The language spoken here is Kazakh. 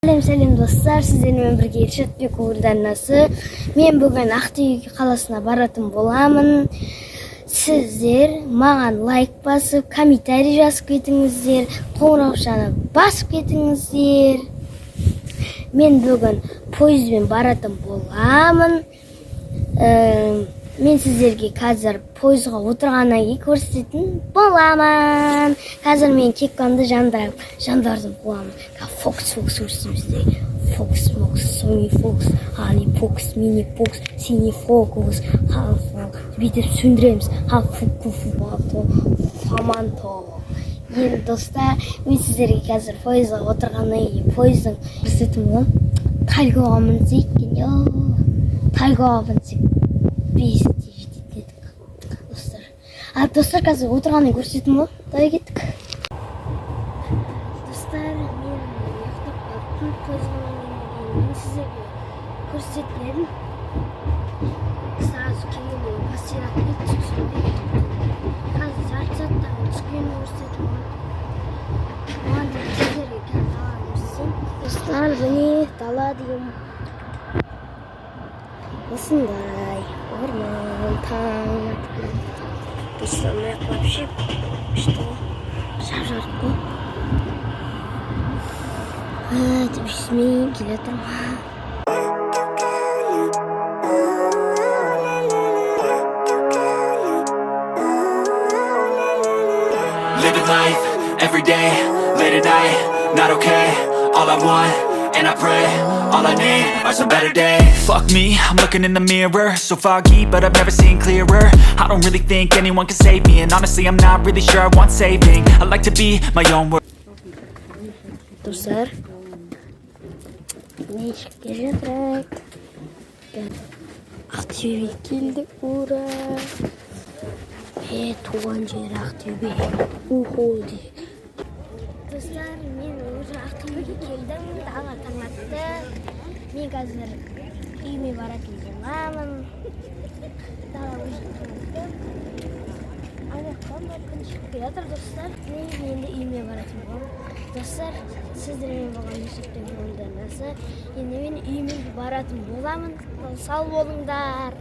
Сәлем достар, сіздермен бірге Ершатпен көңілді. Мен бүгін Ақтөбе қаласына баратын боламын. Сіздер маған лайк басып, комментарий жазып кетіңіздер, қоңыраушаны басып кетіңіздер. Мен бүгін поездбен баратын боламын. Мен сіздерге қазір поездға отырғаннан кейін көрсететін боламын. Қазір мен кепкамды жандардың қоямын. Фокус көрсетемізде. Фокус, сони фокус, ани фокус, мини фокус, сини фокус, хал фокус. Бүйтіп сөндіреміз. Хал фокус, фаманто. Енді достар, мен сіздерге қазір поездға отырғаннан кейін поездың көрсететін боламын. Тайгаға мінсек екен, тайгаға мінсек. Бесікте жететін едік, достар. Достар, қазір отырғаннан көрсететін бол. Дай кеттік. Достар, мен ұйықтап қалыппын. Поездға мен сіздерге көрсететін едім. Сразу келгенде постирать еттік сондай. Қазір жарты сағаттан түскенін көрсететін бол. Оған дейін сіздерге қазір даланы көрсетейін. Достар, міне дала деймін. Осындай орман, таң атып. Достарымай вообще жап-жарық қой. Бісмейін келе тұрмын. Living life, every day, late at night, not okay. All I want, and I pray, all I need are some better days. Fuck me, I'm looking in the mirror, so foggy, but I've never seen clearer. I don't really think anyone can save me, and honestly I'm not really sure I want saving. I like to be my own world. Достар, нешікке жатырайық. Ақтөбе келдік, ура! Туған жер Ақтөбе, уху дейік. Достар, мен уже Ақтөбеге келдім, дала таң атты. Мен қазір үйіме баратын боламын. Дала уже таң атты. Аяқтан күн шығып жатыр, достар. Мен енді үйіме баратын боламын. Достар, сіздермен болған Ершатпен көңілді. Енді мен үйіме баратын боламын. Сау болыңдар.